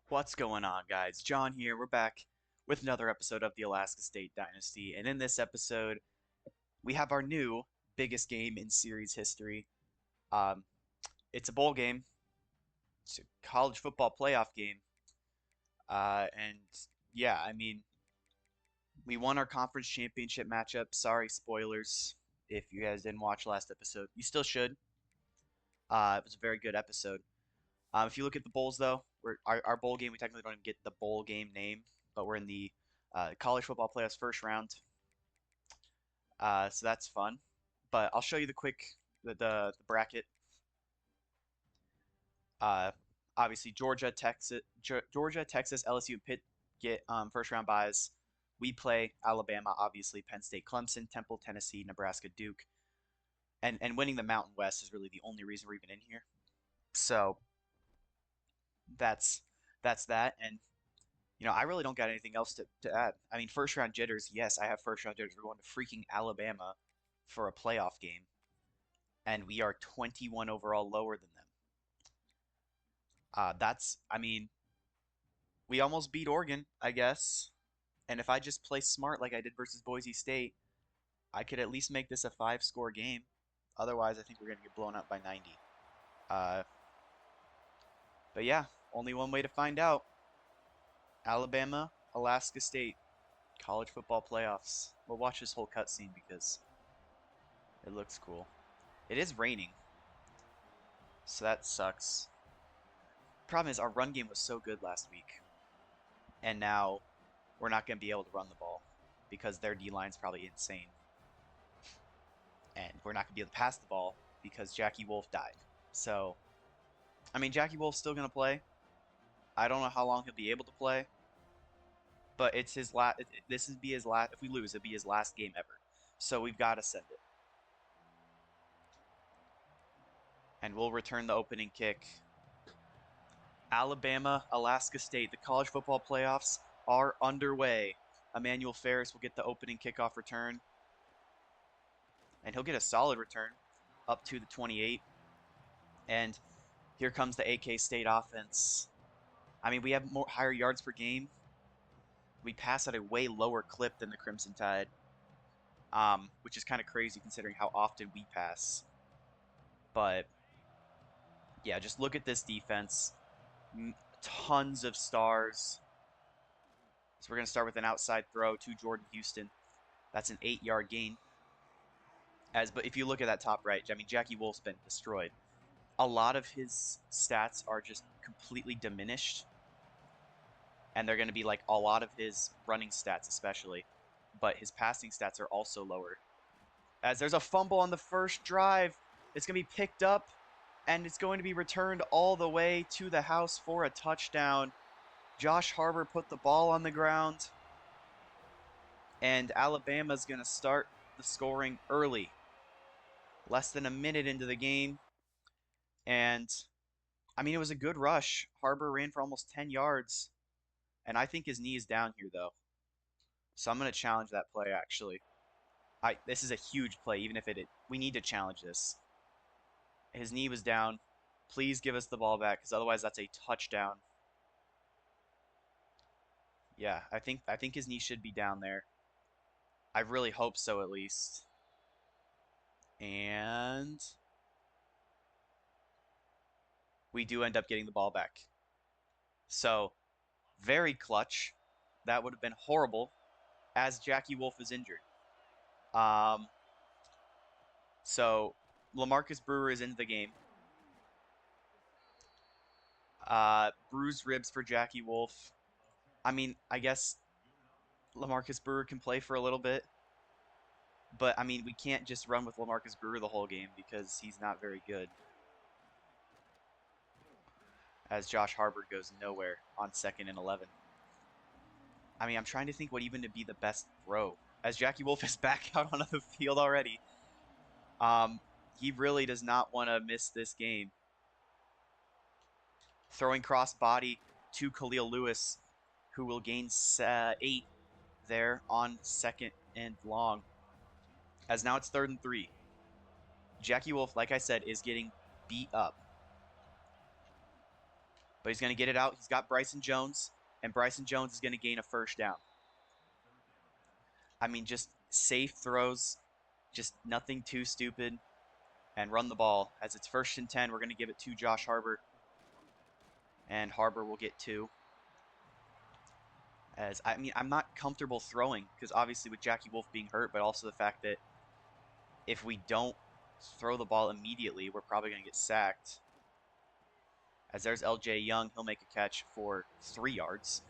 What's going on, guys? John here. We're back with another episode of the Alaska State Dynasty. And in this episode, we have our new biggest game in series history. Um, it's a bowl game, it's a college football playoff game. And yeah, we won our conference championship matchup. Sorry, spoilers, if you guys didn't watch last episode. You still should. It was a very good episode. If you look at the bowls, though, our bowl game, we technically don't even get the bowl game name, but we're in the college football playoffs first round, so that's fun. But I'll show you the bracket. Uh, Obviously, Georgia, Texas, LSU, and Pitt get first round buys. We play Alabama, obviously, Penn State, Clemson, Temple, Tennessee, Nebraska, Duke, and winning the Mountain West is really the only reason we're even in here. So that's that's that. And I really don't got anything else to add. I mean, first round jitters. Yes, I have first round jitters. We're going to freaking Alabama for a playoff game, and we are 21 overall lower than them. I mean, we almost beat Oregon, I guess. And if I just play smart like I did versus Boise State, I could at least make this a five-score game. Otherwise, I think we're going to get blown out by 90. Uh, but yeah, only one way to find out. Alabama, Alaska State, college football playoffs. We'll watch this whole cutscene because it looks cool. It is raining, so that sucks. Problem is, our run game was so good last week, and now we're not going to be able to run the ball because their D line's probably insane, and we're not going to be able to pass the ball because Jackie Wolf died. So, I mean, Jackie Wolf's still going to play. I don't know how long he'll be able to play, but it's his last. This would be his last. If we lose, it'd be his last game ever. So we've got to send it, and we'll return the opening kick. Alabama, Alaska State. The college football playoffs are underway. Emmanuel Ferris will get the opening kickoff return, and he'll get a solid return up to the 28. And here comes the AK State offense. I mean, we have higher yards per game. We pass at a way lower clip than the Crimson Tide, which is kind of crazy considering how often we pass. But yeah, just look at this defense. Tons of stars. So we're going to start with an outside throw to Jordan Houston. That's an 8-yard gain. But if you look at that top right, I mean, Jackie Wolf's been destroyed. A lot of his stats are just completely diminished, and they're going to be like a lot of his running stats, especially. But his passing stats are also lower. As there's a fumble on the first drive, it's going to be picked up, and it's going to be returned all the way to the house for a touchdown. Josh Harbor put the ball on the ground, and Alabama's going to start the scoring early. Less than a minute into the game, and I mean, it was a good rush. Harbor ran for almost 10 yards, and I think his knee is down here, though. So I'm going to challenge that play, actually. This is a huge play, even if we need to challenge this. His knee was down. Please give us the ball back, because otherwise that's a touchdown. Yeah, I think his knee should be down there. I really hope so, at least. And we do end up getting the ball back. So, very clutch. That would have been horrible, as Jackie Wolf is injured. So LaMarcus Brewer is into the game. Bruised ribs for Jackie Wolf. I mean, I guess LaMarcus Brewer can play for a little bit. But, I mean, we can't just run with LaMarcus Brewer the whole game because he's not very good. As Josh Harbor goes nowhere on 2nd and 11. I mean, I'm trying to think what even to be the best throw. As Jackie Wolf is back out on the field already. He really does not want to miss this game. Throwing cross body to Khalil Lewis, who will gain 8 there on 2nd and long. As now it's 3rd and 3. Jackie Wolf, like I said, is getting beat up. But he's going to get it out. He's got Bryson Jones, and Bryson Jones is going to gain a first down. I mean, just safe throws, just nothing too stupid, and run the ball. As it's 1st and 10, we're going to give it to Josh Harbor, and Harbor will get 2. As I mean, I'm not comfortable throwing because obviously with Jackie Wolf being hurt, but also the fact that if we don't throw the ball immediately, we're probably going to get sacked. As there's LJ Young, he'll make a catch for 3 yards.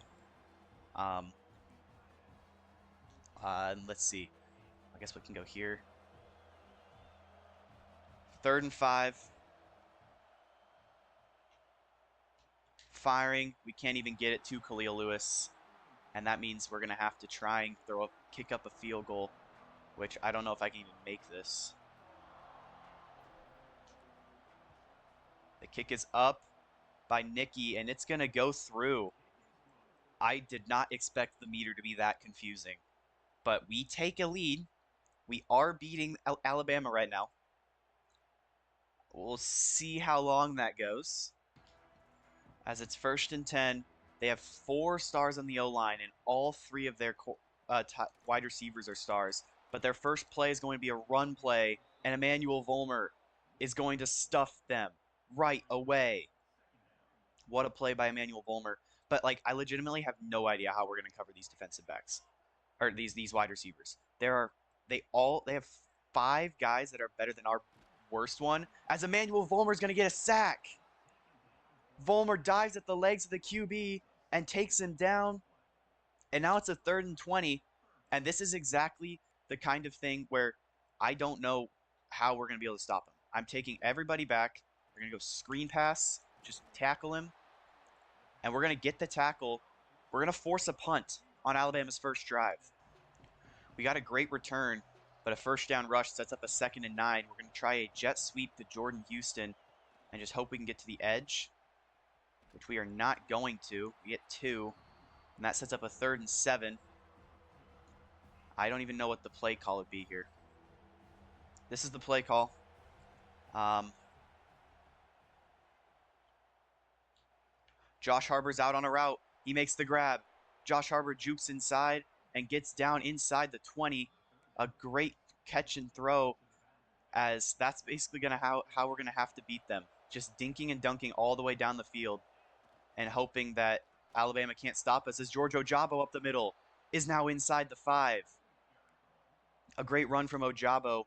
Let's see. I guess we can go here. 3rd and 5. Firing. We can't even get it to Khalil Lewis. And that means we're going to have to try and kick up a field goal, which I don't know if I can even make this. The kick is up by Nicky, and it's going to go through. I did not expect the meter to be that confusing. But we take a lead. We are beating Alabama right now. We'll see how long that goes. As it's 1st and 10, they have 4 stars on the O-line, and all 3 of their wide receivers are stars. But their first play is going to be a run play, and Emmanuel Vollmer is going to stuff them right away. What a play by Emmanuel Vollmer. But, like, I legitimately have no idea how we're going to cover these defensive backs. Or these wide receivers. They have 5 guys that are better than our worst one. As Emmanuel Vollmer is going to get a sack. Vollmer dives at the legs of the QB and takes him down. And now it's a 3rd and 20. And this is exactly the kind of thing where I don't know how we're going to be able to stop him. I'm taking everybody back. We're going to go screen pass. Just tackle him. And we're going to get the tackle. We're going to force a punt on Alabama's first drive. We got a great return, but a 1st down rush sets up a 2nd and 9. We're going to try a jet sweep to Jordan Houston and just hope we can get to the edge, which we are not going to. We get 2, and that sets up a 3rd and 7. I don't even know what the play call would be here. This is the play call. Josh Harbor's out on a route. He makes the grab. Josh Harbor jukes inside and gets down inside the 20. A great catch and throw, as that's basically how we're going to have to beat them. Just dinking and dunking all the way down the field and hoping that Alabama can't stop us, as George Ojabo up the middle is now inside the 5. A great run from Ojabo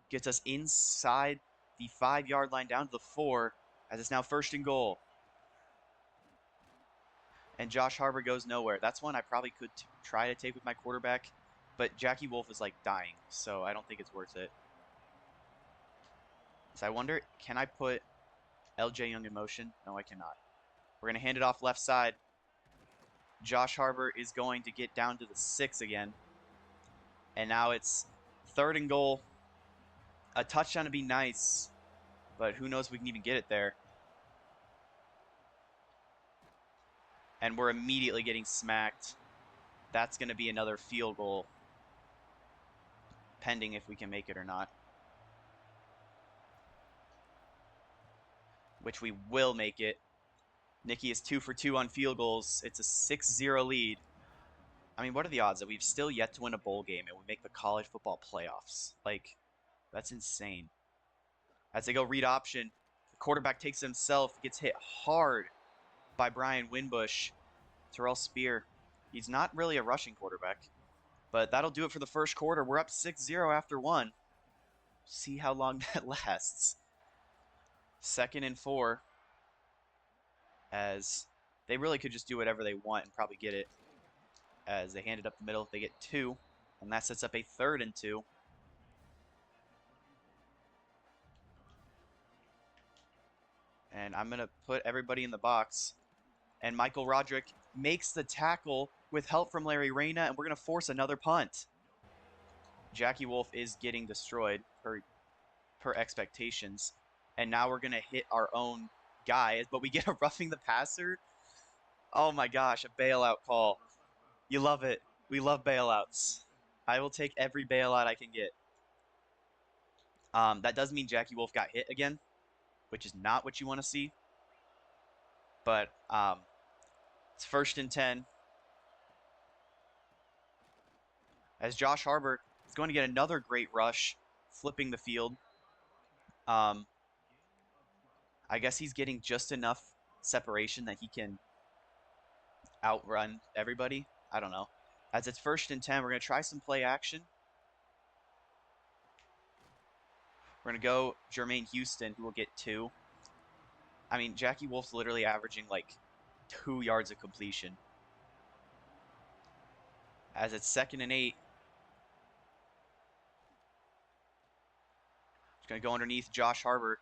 gets us inside the 5-yard line down to the 4, as it's now 1st and goal. And Josh Harbor goes nowhere. That's one I probably could try to take with my quarterback, but Jackie Wolf is like dying, so I don't think it's worth it. So I wonder, can I put LJ Young in motion? No, I cannot. We're going to hand it off left side. Josh Harbor is going to get down to the 6 again. And now it's 3rd and goal. A touchdown would be nice, but who knows if we can even get it there. And we're immediately getting smacked. That's going to be another field goal, pending if we can make it or not. Which we will make it. Nicky is 2 for 2 on field goals. It's a 6-0 lead. I mean, what are the odds that we've still yet to win a bowl game and we make the college football playoffs? Like, that's insane. As they go read option, the quarterback takes himself, gets hit hard by Brian Winbush. Terrell Spear. He's not really a rushing quarterback, but that'll do it for the first quarter. We're up 6-0 after 1. See how long that lasts. 2nd and 4. As they really could just do whatever they want and probably get it. As they hand it up the middle, they get 2, and that sets up a 3rd and 2. And I'm going to put everybody in the box. And Michael Roderick makes the tackle with help from Larry Reyna, and we're going to force another punt. Jackie Wolf is getting destroyed per expectations. And now we're going to hit our own guy, but we get a roughing the passer. Oh my gosh, a bailout call. You love it. We love bailouts. I will take every bailout I can get. That does mean Jackie Wolf got hit again, which is not what you want to see. But it's 1st and 10. As Josh Harbor is going to get another great rush, flipping the field. I guess he's getting just enough separation that he can outrun everybody. I don't know. As it's 1st and 10, we're going to try some play action. We're going to go Jermaine Houston, who will get 2. I mean, Jackie Wolf's literally averaging like 2 yards of completion. As it's 2nd and 8. It's going to go underneath Josh Harbor.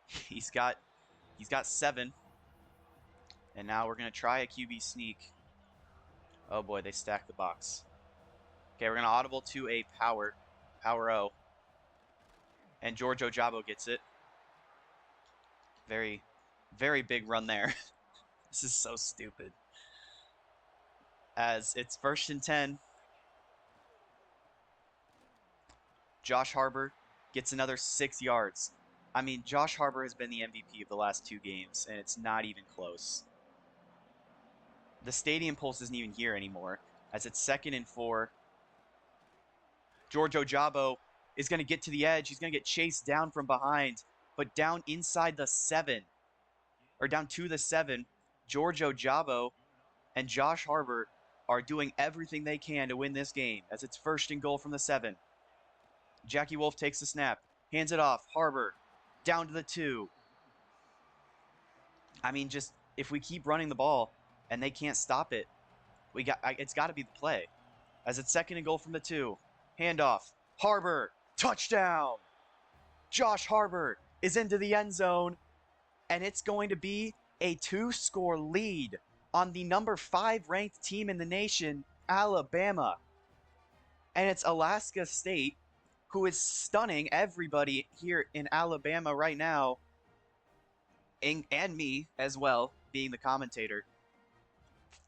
He's got 7. And now we're going to try a QB sneak. Oh boy, they stacked the box. Okay, we're going to audible to a power O. And George Ojabo gets it. Very, very big run there. This is so stupid. As it's 1st and 10. Josh Harbor gets another 6 yards. I mean, Josh Harbor has been the MVP of the last 2 games, and it's not even close. The stadium pulse isn't even here anymore, as it's 2nd and 4. George Ojabo is going to get to the edge. He's going to get chased down from behind, but down inside the 7, or down to the 7, George Ojabo and Josh Harbor are doing everything they can to win this game, as it's 1st and goal from the 7. Jackie Wolf takes the snap, hands it off. Harbor down to the 2. I mean, just if we keep running the ball and they can't stop it, it's got to be the play. As it's 2nd and goal from the 2. Handoff. Harbor. Touchdown. Josh Harbor is into the end zone, and it's going to be a 2-score lead on the number 5 ranked team in the nation, Alabama. And it's Alaska State, who is stunning everybody here in Alabama right now, and me as well, being the commentator.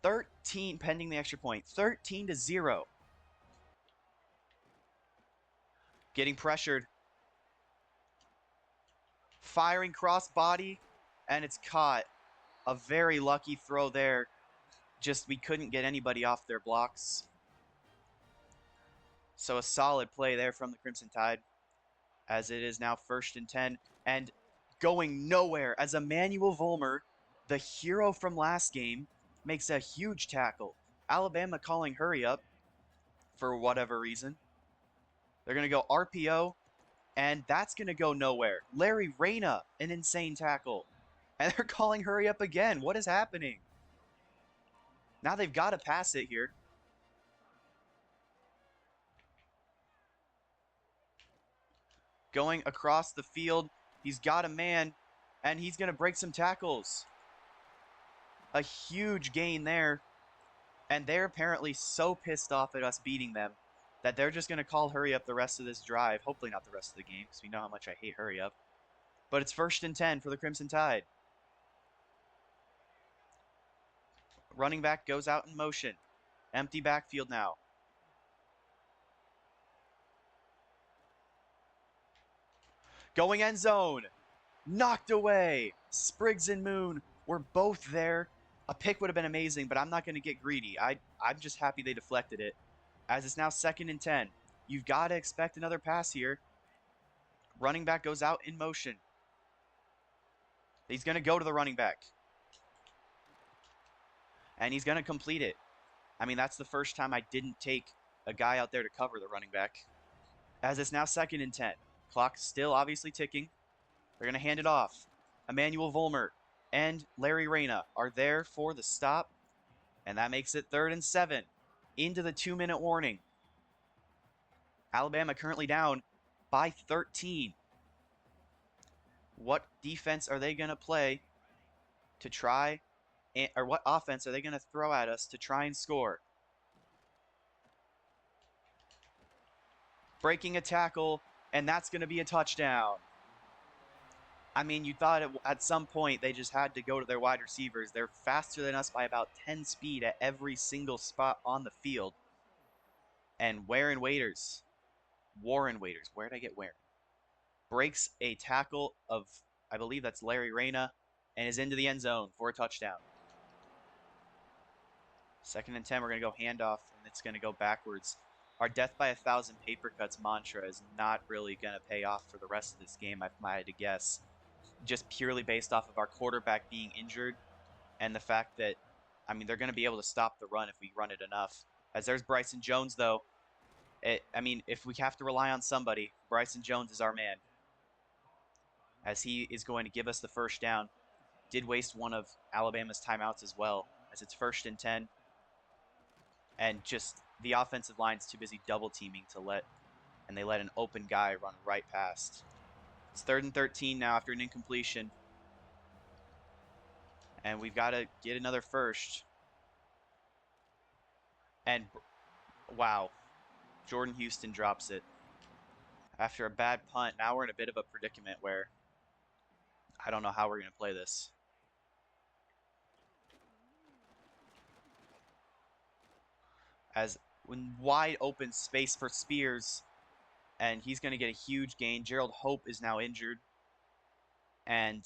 13, pending the extra point, 13-0. Getting pressured. Firing cross body, and it's caught. A very lucky throw there. Just we couldn't get anybody off their blocks. So a solid play there from the Crimson Tide, as it is now 1st and 10, and going nowhere as Emmanuel Vollmer, the hero from last game, makes a huge tackle. Alabama calling hurry up for whatever reason. They're going to go RPO, and that's going to go nowhere. Larry Reyna, an insane tackle. And they're calling hurry up again. What is happening? Now they've got to pass it here. Going across the field. He's got a man, and he's going to break some tackles. A huge gain there. And they're apparently so pissed off at us beating them that they're just going to call hurry up the rest of this drive. Hopefully not the rest of the game, because we know how much I hate hurry up. But it's 1st and 10 for the Crimson Tide. Running back goes out in motion. Empty backfield now. Going end zone. Knocked away. Spriggs and Moon were both there. A pick would have been amazing, but I'm not going to get greedy. I'm just happy they deflected it. As it's now 2nd and 10. You've got to expect another pass here. Running back goes out in motion. He's going to go to the running back. And he's going to complete it. I mean, that's the first time I didn't take a guy out there to cover the running back. As it's now 2nd and 10. Clock still obviously ticking. They're going to hand it off. Emmanuel Vollmer and Larry Reyna are there for the stop. And that makes it 3rd and 7. Into the 2-minute warning. Alabama currently down by 13. What defense are they going to play to try, or what offense are they going to throw at us to try and score? Breaking a tackle, and that's going to be a touchdown. I mean, you thought at some point they just had to go to their wide receivers. They're faster than us by about 10 speed at every single spot on the field. And Warren Waiters, where did I get Warren? Breaks a tackle of, I believe that's Larry Reyna, and is into the end zone for a touchdown. 2nd and 10, we're going to go handoff, and it's going to go backwards. Our death by 1,000 paper cuts mantra is not really going to pay off for the rest of this game, if I had to guess. Just purely based off of our quarterback being injured and the fact that, I mean, they're going to be able to stop the run if we run it enough. As there's Bryson Jones, though. I mean, if we have to rely on somebody, Bryson Jones is our man. As he is going to give us the first down. Did waste one of Alabama's timeouts as well, as it's 1st and 10. And just the offensive line's too busy double teaming and they let an open guy run right past. It's 3rd and 13 now after an incompletion. And we've got to get another first. And wow, Jordan Houston drops it. After a bad punt, now we're in a bit of a predicament where I don't know how we're going to play this. As when wide open space for Spears, and he's going to get a huge gain. Gerald Hope is now injured. And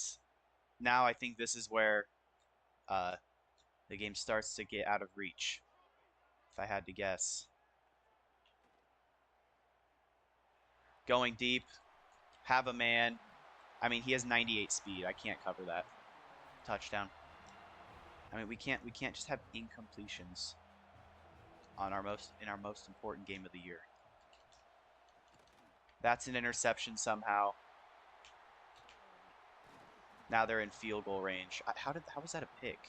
now I think this is where the game starts to get out of reach, if I had to guess. Going deep, have a man. I mean, he has 98 speed. I can't cover that. Touchdown. I mean, we can't just have incompletions on in our most important game of the year. That's an interception somehow. Now they're in field goal range. How was that a pick?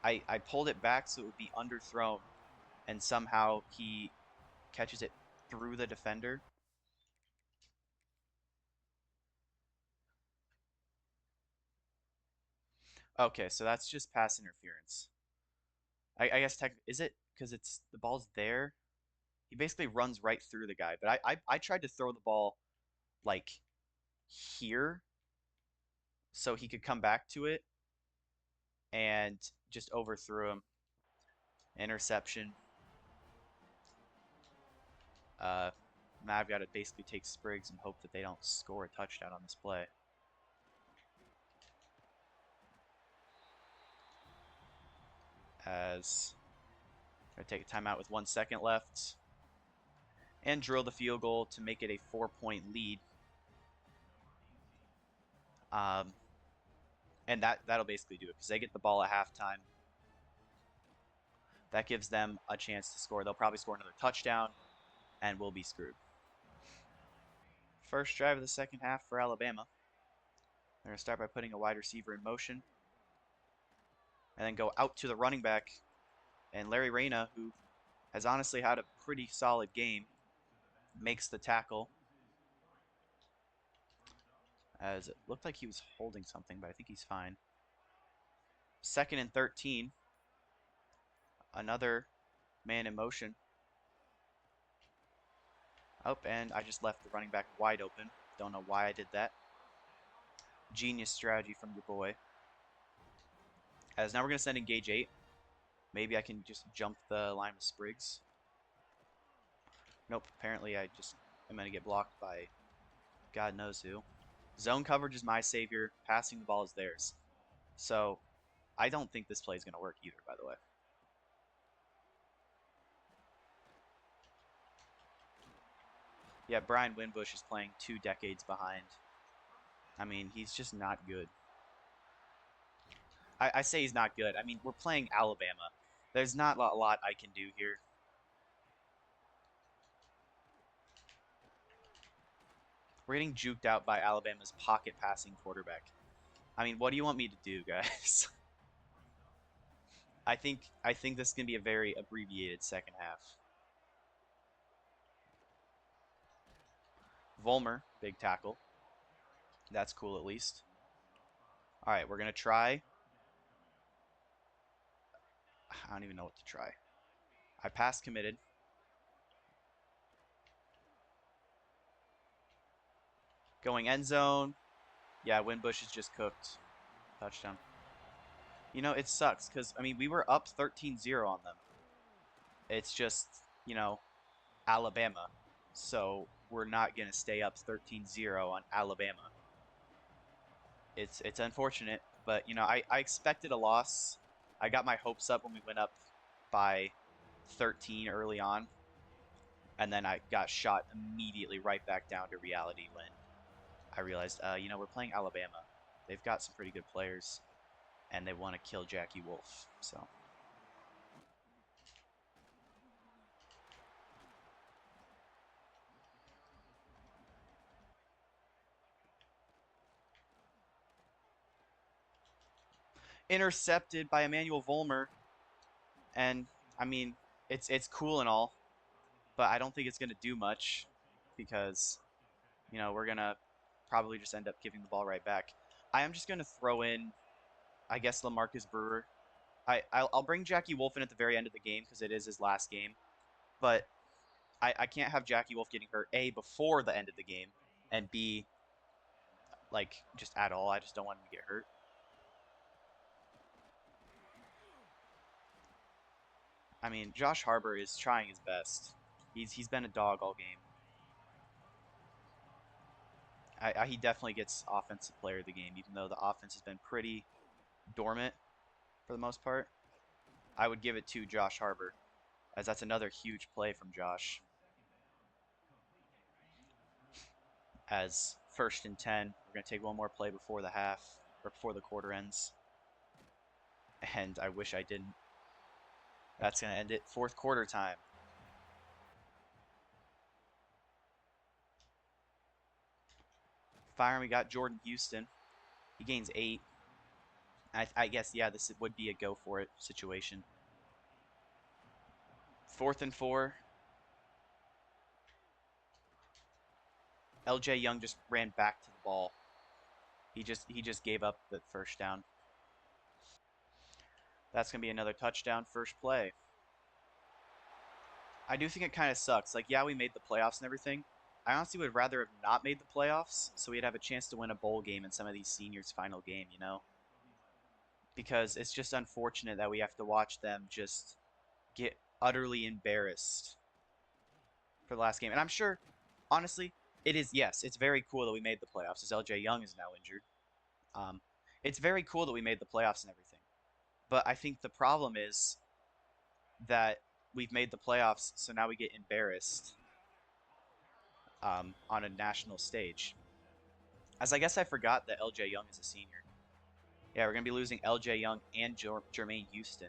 I pulled it back so it would be underthrown, and somehow he catches it through the defender. Okay, so that's just pass interference. I guess is it because it's the ball's there? He basically runs right through the guy. But I tried to throw the ball like here so he could come back to it and just overthrew him. Interception. Now I've got to basically take Spriggs and hope that they don't score a touchdown on this play. As I take a timeout with 1 second left and drill the field goal to make it a 4-point lead. And that'll basically do it because they get the ball at halftime. That gives them a chance to score. They'll probably score another touchdown, and we'll be screwed. First drive of the second half for Alabama. They're going to start by putting a wide receiver in motion. And then go out to the running back. And Larry Reyna, who has honestly had a pretty solid game, makes the tackle. As it looked like he was holding something, but I think he's fine. 2nd and 13. Another man in motion. Oh, and I just left the running back wide open. Don't know why I did that. Genius strategy from your boy. As now we're going to send in Gauge 8. Maybe I can just jump the line with Spriggs. Nope, apparently I just am going to get blocked by God knows who. Zone coverage is my savior. Passing the ball is theirs. So I don't think this play is going to work either, by the way. Yeah, Brian Winbush is playing 2 decades behind. I mean, he's just not good. I say he's not good. I mean, we're playing Alabama. There's not a lot I can do here. We're getting juked out by Alabama's pocket passing quarterback. I mean, what do you want me to do, guys? I think this is going to be a very abbreviated second half. Volmer, big tackle. That's cool at least. All right, we're going to try. I don't even know what to try. I pass committed. Going end zone. Yeah, Winbush is just cooked. Touchdown. You know, it sucks because, I mean, we were up 13-0 on them. It's just, you know, Alabama. So we're not going to stay up 13-0 on Alabama. It's unfortunate, but you know, I expected a loss. I got my hopes up when we went up by 13 early on, and then I got shot immediately right back down to reality when I realized, you know, we're playing Alabama. They've got some pretty good players, and they want to kill Jackie Wolf. So intercepted by Emmanuel Volmer, and I mean, it's cool and all, but I don't think it's gonna do much because you know we're gonna probably just end up giving the ball right back. I am just gonna throw in, I guess, LaMarcus Brewer. I'll bring Jackie Wolf in at the very end of the game because it is his last game, but I can't have Jackie Wolf getting hurt A before the end of the game and B like just at all. I just don't want him to get hurt. I mean, Josh Harbor is trying his best. He's been a dog all game. He definitely gets offensive player of the game, even though the offense has been pretty dormant for the most part. I would give it to Josh Harbor, as that's another huge play from Josh. As 1st and 10, we're going to take one more play before the half, or before the quarter ends. And I wish I didn't. That's going to end it. Fourth quarter time. Firing, we got Jordan Houston. He gains 8. I guess, yeah, this would be a go for it situation. 4th and 4. LJ Young just ran back to the ball. He just gave up the first down. That's gonna be another touchdown first play. I do think it kind of sucks. Like, yeah, we made the playoffs and everything. I honestly would rather have not made the playoffs so we'd have a chance to win a bowl game in some of these seniors' final game, you know? Because it's just unfortunate that we have to watch them just get utterly embarrassed for the last game. And I'm sure, honestly, it is, yes, it's very cool that we made the playoffs as LJ Young is now injured. Um, it's very cool that we made the playoffs and everything. But I think the problem is that we've made the playoffs, so now we get embarrassed on a national stage. As I guess I forgot that LJ Young is a senior. Yeah, we're going to be losing LJ Young and Jermaine Houston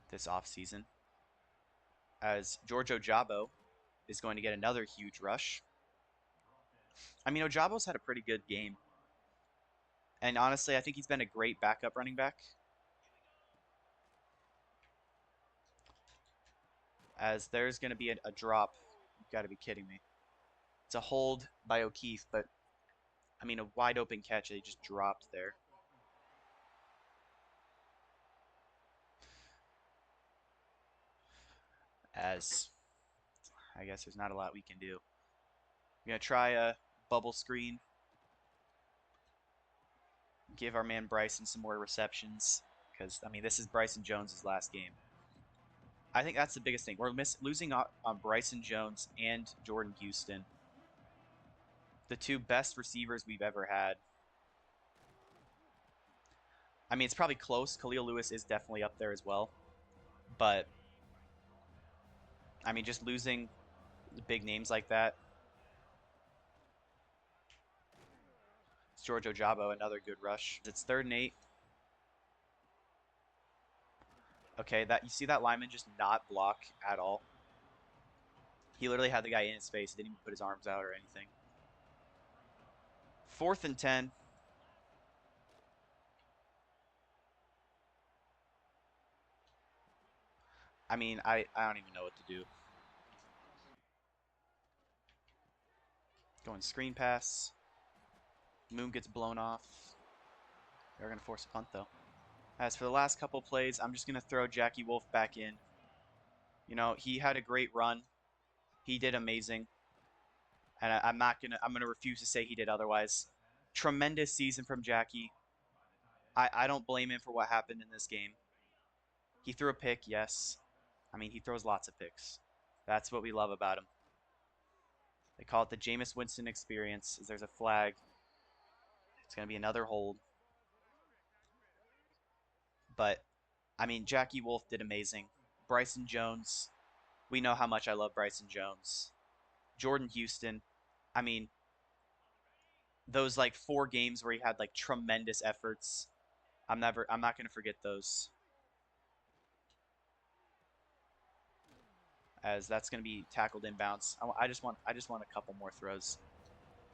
this offseason. As George Ojabo is going to get another huge rush. I mean, Ojabo's had a pretty good game. And honestly, I think he's been a great backup running back. As there's going to be a drop. You've got to be kidding me. It's a hold by O'Keefe, but I mean, a wide open catch that he just dropped there. As I guess there's not a lot we can do. We're going to try a bubble screen. Give our man Bryson some more receptions. Because, I mean, this is Bryson Jones' last game. I think that's the biggest thing. We're losing on Bryson Jones and Jordan Houston. The two best receivers we've ever had. I mean, it's probably close. Khalil Lewis is definitely up there as well. But, I mean, just losing big names like that. It's George Ojabo, another good rush. It's 3rd and 8. Okay, that you see that lineman just not block at all. He literally had the guy in his face. He didn't even put his arms out or anything. 4th and 10. I mean, I don't even know what to do. Going screen pass. Moon gets blown off. They're going to force a punt, though. As for the last couple plays, I'm just going to throw Jackie Wolf back in. You know, he had a great run. He did amazing. And I'm going to refuse to say he did otherwise. Tremendous season from Jackie. I don't blame him for what happened in this game. He threw a pick, yes. I mean, he throws lots of picks. That's what we love about him. They call it the Jameis Winston experience. There's a flag. It's going to be another hold. But, I mean, Jackie Wolf did amazing. Bryson Jones, we know how much I love Bryson Jones. Jordan Houston, I mean, those like 4 games where he had like tremendous efforts. I'm not going to forget those. As that's going to be tackled inbounds. I just want a couple more throws.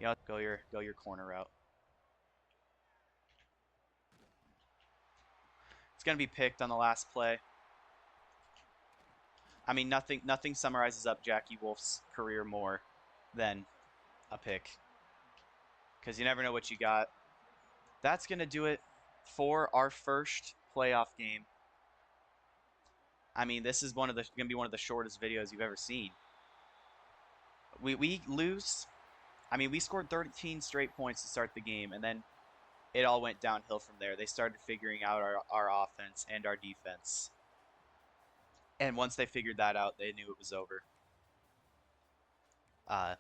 You know, go your corner route. It's going to be picked on the last play. I mean, nothing summarizes up Jackie Wolf's career more than a pick, because you never know what you got. That's going to do it for our first playoff game. I mean, this is going to be one of the shortest videos you've ever seen. We lose. I mean, we scored 13 straight points to start the game, and then it all went downhill from there. They started figuring out our offense and our defense. And once they figured that out, they knew it was over. I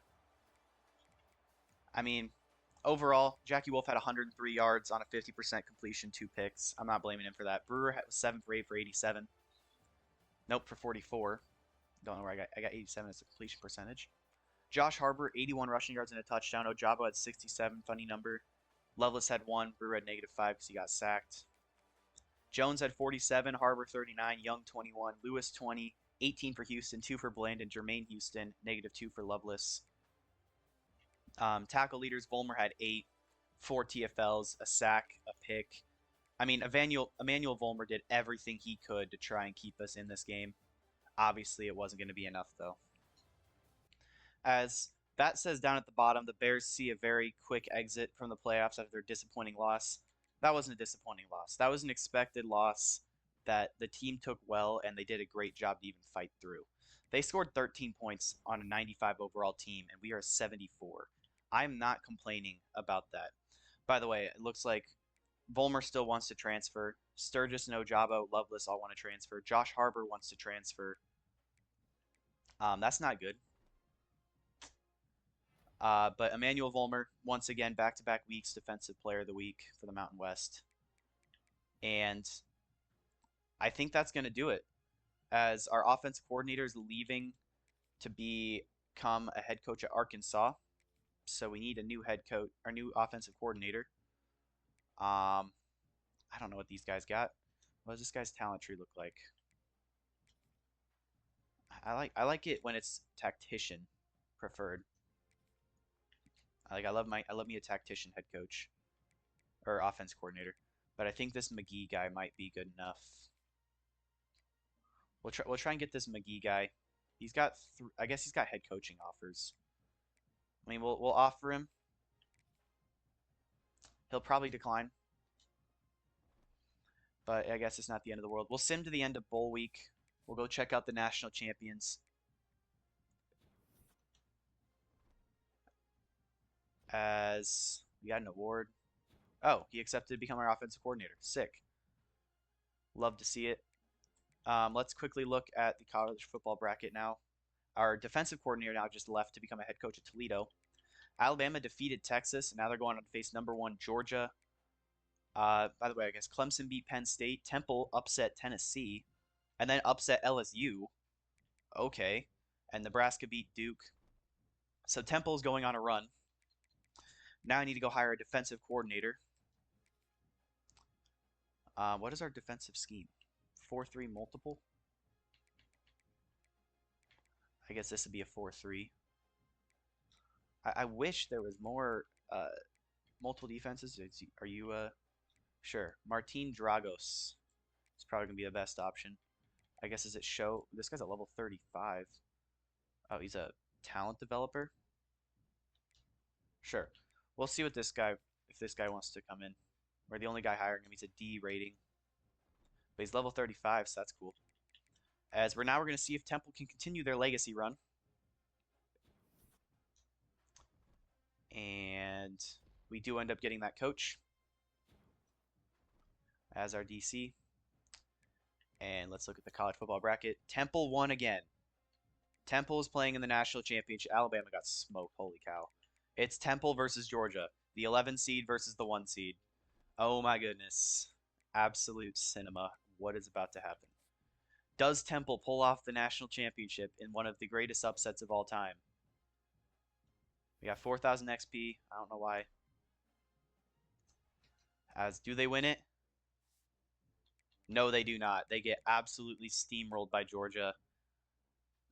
mean, overall, Jackie Wolf had 103 yards on a 50% completion, 2 picks. I'm not blaming him for that. Brewer was 7 for 8 for 87. Nope, for 44. Don't know where I got 87 as a completion percentage. Josh Harbor, 81 rushing yards and a touchdown. Ojabo had 67, funny number. Lovelace had 1. Brewer had -5 because he got sacked. Jones had 47, Harbor 39, Young 21, Lewis 20, 18 for Houston, 2 for Blandon, Jermaine Houston, -2 for Lovelace. Tackle leaders, Vollmer had 8, 4 TFLs, a sack, a pick. I mean, Emmanuel Vollmer did everything he could to try and keep us in this game. Obviously, it wasn't going to be enough, though. As that says down at the bottom, the Bears see a very quick exit from the playoffs after their disappointing loss. That wasn't a disappointing loss. That was an expected loss that the team took well, and they did a great job to even fight through. They scored 13 points on a 95 overall team, and we are 74. I'm not complaining about that. By the way, it looks like Vollmer still wants to transfer. Sturgis and Ojabo, Lovelace all want to transfer. Josh Harbor wants to transfer. That's not good. But Emmanuel Vollmer, once again, back-to-back weeks Defensive Player of the Week for the Mountain West. And I think that's going to do it, as our offensive coordinator is leaving to become a head coach at Arkansas. So we need a new head coach, our new offensive coordinator. I don't know what these guys got. What does this guy's talent tree look like? I like it when it's tactician preferred. I love me a tactician head coach or offense coordinator, but I think this McGee guy might be good enough. We'll try and get this McGee guy. He's got I guess he's got head coaching offers. I mean, we'll offer him. He'll probably decline, but I guess it's not the end of the world. We'll sim to the end of bowl week. We'll go check out the national champions. As we got an award. Oh, he accepted to become our offensive coordinator. Sick. Love to see it. Let's quickly look at the college football bracket now. Our defensive coordinator now just left to become a head coach at Toledo. Alabama defeated Texas, and now they're going on to face #1 Georgia. By the way, I guess Clemson beat Penn State. Temple upset Tennessee, and then upset LSU. Okay. And Nebraska beat Duke. So Temple's going on a run. Now I need to go hire a defensive coordinator. What is our defensive scheme? 4-3 multiple? I guess this would be a 4-3. I wish there was more multiple defenses. Are you sure? Martin Dragos is probably gonna be the best option. I guess does it show this guy's at level 35? Oh, he's a talent developer. Sure. We'll see what this guy if this guy wants to come in. We're the only guy hiring him. He's a D rating. But he's level 35, so that's cool. As we're going to see if Temple can continue their legacy run. And we do end up getting that coach as our DC. And let's look at the college football bracket. Temple won again. Temple is playing in the national championship. Alabama got smoked. Holy cow. It's Temple versus Georgia. The 11 seed versus the 1 seed. Oh my goodness. Absolute cinema. What is about to happen? Does Temple pull off the national championship in one of the greatest upsets of all time? We got 4,000 XP. I don't know why. As do they win it? No, they do not. They get absolutely steamrolled by Georgia.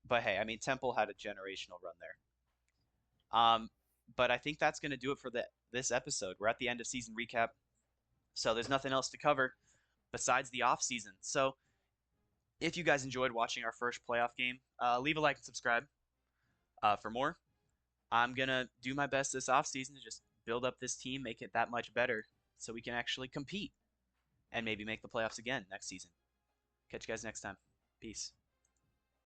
But hey, I mean, Temple had a generational run there. Um, but I think that's going to do it for this episode. We're at the end of season recap, so there's nothing else to cover besides the off season. So if you guys enjoyed watching our first playoff game, leave a like and subscribe for more. I'm gonna do my best this off season to just build up this team, make it that much better, so we can actually compete and maybe make the playoffs again next season. Catch you guys next time. Peace.